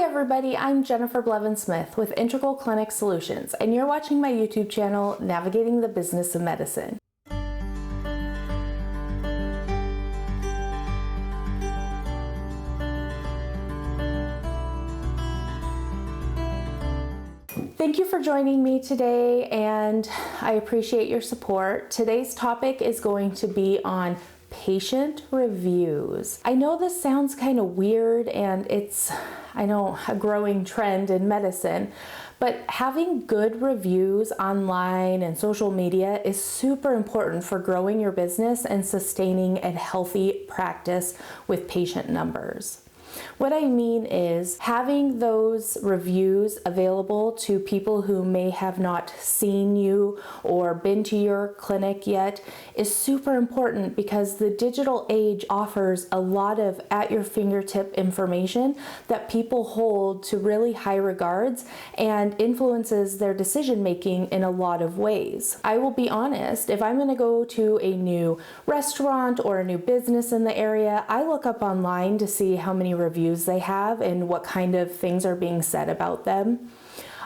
everybody, I'm Jennifer Blevins-Smith with Integral Clinic Solutions, and you're watching my YouTube channel, Navigating the Business of Medicine. Thank you for joining me today, and I appreciate your support. Today's topic is going to be on patient reviews. I know this sounds kind of weird, and it's, I know, a growing trend in medicine, but having good reviews online and social media is super important for growing your business and sustaining a healthy practice with patient numbers. What I mean is having those reviews available to people who may have not seen you or been to your clinic yet is super important, because the digital age offers a lot of at your fingertip information that people hold to really high regards and influences their decision making in a lot of ways. I will be honest, if I'm going to go to a new restaurant or a new business in the area, I look up online to see how many reviews they have and what kind of things are being said about them.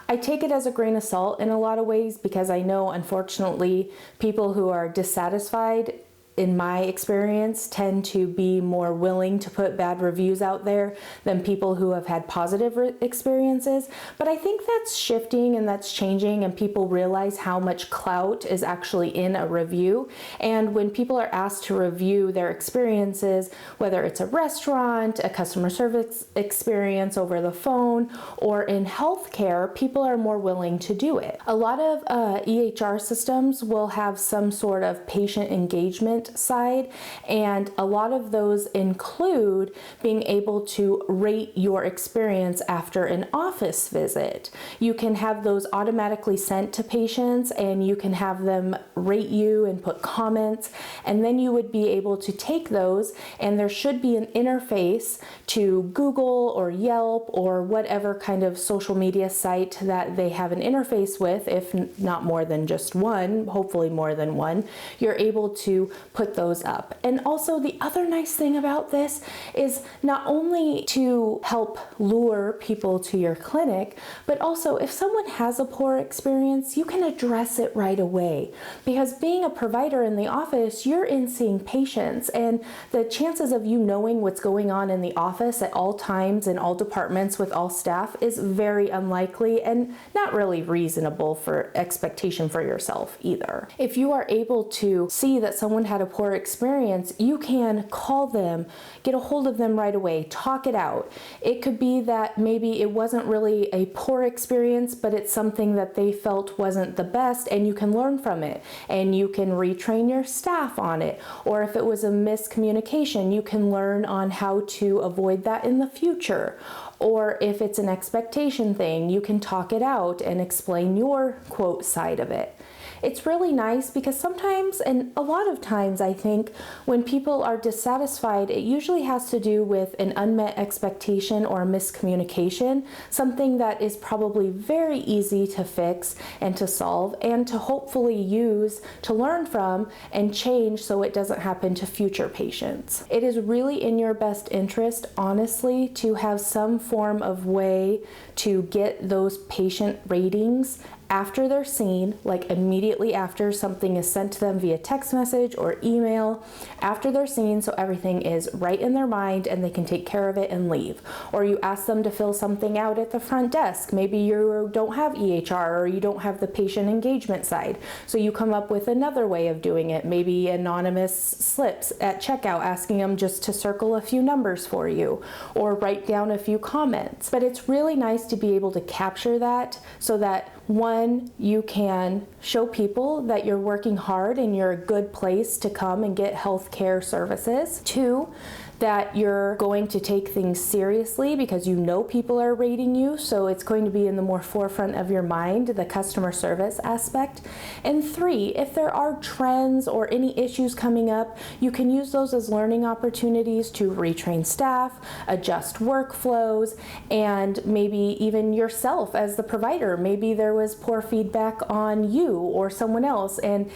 I take it as a grain of salt in a lot of ways, because I know, unfortunately, people who are dissatisfied, in my experience, tend to be more willing to put bad reviews out there than people who have had positive experiences. But I think that's shifting and that's changing, and people realize how much clout is actually in a review. And when people are asked to review their experiences, whether it's a restaurant, a customer service experience over the phone, or in healthcare, people are more willing to do it. A lot of EHR systems will have some sort of patient engagement side, and a lot of those include being able to rate your experience after an office visit. You can have those automatically sent to patients, and you can have them rate you and put comments, and then you would be able to take those, and there should be an interface to Google or Yelp or whatever kind of social media site that they have an interface with. If not more than just one, hopefully more than one, you're able to put those up. And also, the other nice thing about this is not only to help lure people to your clinic, but also if someone has a poor experience, you can address it right away. Because being a provider in the office, you're in seeing patients, and the chances of you knowing what's going on in the office at all times in all departments with all staff is very unlikely, and not really reasonable for expectation for yourself either. If you are able to see that someone had a poor experience, you can call them, get a hold of them right away, talk it out. It could be that maybe it wasn't really a poor experience, but it's something that they felt wasn't the best, and you can learn from it, and you can retrain your staff on it. Or if it was a miscommunication, you can learn on how to avoid that in the future. Or if it's an expectation thing, you can talk it out and explain your quote side of it. It's really nice, because sometimes, and a lot of times, I think when people are dissatisfied, it usually has to do with an unmet expectation or a miscommunication, something that is probably very easy to fix and to solve and to hopefully use to learn from and change so it doesn't happen to future patients. It is really in your best interest, honestly, to have some form of way to get those patient ratings after they're seen, like immediately after something is sent to them via text message or email, after they're seen, so everything is right in their mind and they can take care of it and leave. Or you ask them to fill something out at the front desk. Maybe you don't have EHR, or you don't have the patient engagement side, so you come up with another way of doing it, maybe anonymous slips at checkout asking them just to circle a few numbers for you or write down a few comments. But it's really nice to be able to capture that, so that one, you can show people that you're working hard and you're a good place to come and get healthcare services. Two, that you're going to take things seriously because you know people are rating you, so it's going to be in the more forefront of your mind, the customer service aspect. And three, if there are trends or any issues coming up, you can use those as learning opportunities to retrain staff, adjust workflows, and maybe even yourself as the provider. Maybe there was poor feedback on you or someone else, and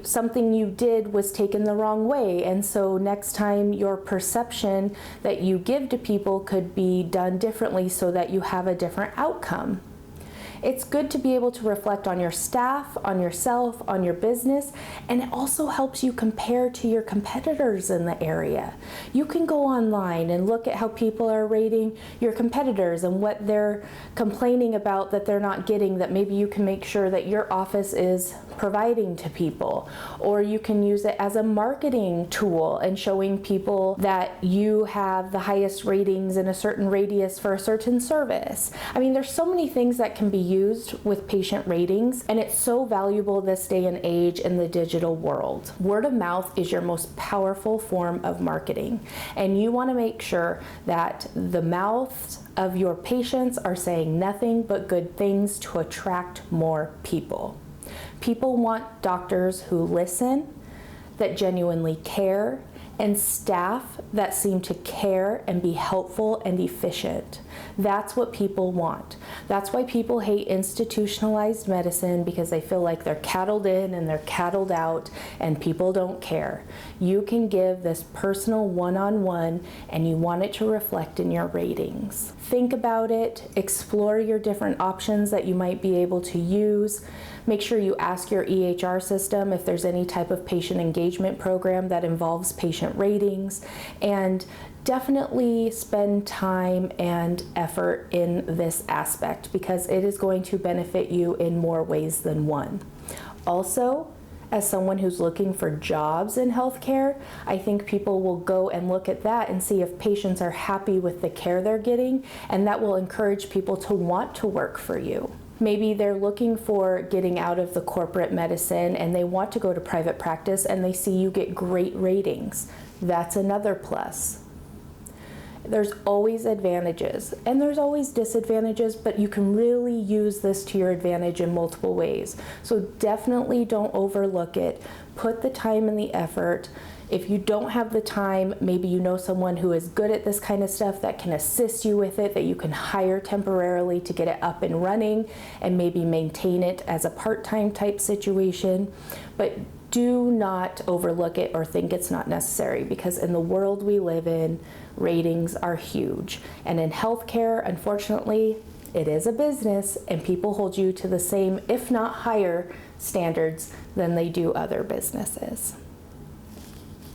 something you did was taken the wrong way, and so next time your perception perception that you give to people could be done differently so that you have a different outcome. It's good to be able to reflect on your staff, on yourself, on your business, and it also helps you compare to your competitors in the area. You can go online and look at how people are rating your competitors and what they're complaining about that they're not getting, that maybe you can make sure that your office is providing to people. Or you can use it as a marketing tool and showing people that you have the highest ratings in a certain radius for a certain service. I mean, there's so many things that can be used with patient ratings, and it's so valuable this day and age in the digital world. Word of mouth is your most powerful form of marketing, and you want to make sure that the mouths of your patients are saying nothing but good things to attract more people. People want doctors who listen, that genuinely care, and staff that seem to care and be helpful and efficient. That's what people want. That's why people hate institutionalized medicine, because they feel like they're cattled in and they're cattled out and people don't care. You can give this personal one-on-one, and you want it to reflect in your ratings. Think about it, explore your different options that you might be able to use. Make sure you ask your EHR system if there's any type of patient engagement program that involves patient ratings, and definitely spend time and effort in this aspect because it is going to benefit you in more ways than one. Also, as someone who's looking for jobs in healthcare, I think people will go and look at that and see if patients are happy with the care they're getting, and that will encourage people to want to work for you. Maybe they're looking for getting out of the corporate medicine and they want to go to private practice and they see you get great ratings. That's another plus. There's always advantages and there's always disadvantages, but you can really use this to your advantage in multiple ways. So definitely don't overlook it. Put the time and the effort. If you don't have the time, maybe you know someone who is good at this kind of stuff that can assist you with it, that you can hire temporarily to get it up and running and maybe maintain it as a part-time type situation. But do not overlook it or think it's not necessary, because in the world we live in, ratings are huge. And in healthcare, unfortunately, it is a business and people hold you to the same, if not higher, standards than they do other businesses.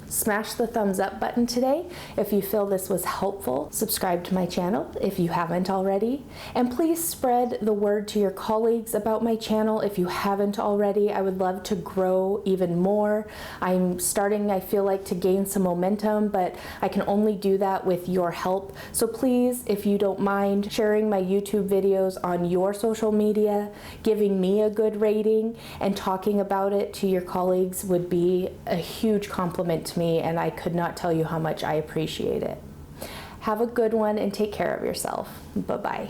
Smash the thumbs up button today if you feel this was helpful. Subscribe to my channel if you haven't already. And please spread the word to your colleagues about my channel if you haven't already. I would love to grow even more. I'm starting, I feel like, to gain some momentum, but I can only do that with your help. So please, if you don't mind, sharing my YouTube videos on your social media, giving me a good rating, and talking about it to your colleagues would be a huge compliment to me, and I could not tell you how much I appreciate it. Have a good one and take care of yourself. Bye-bye.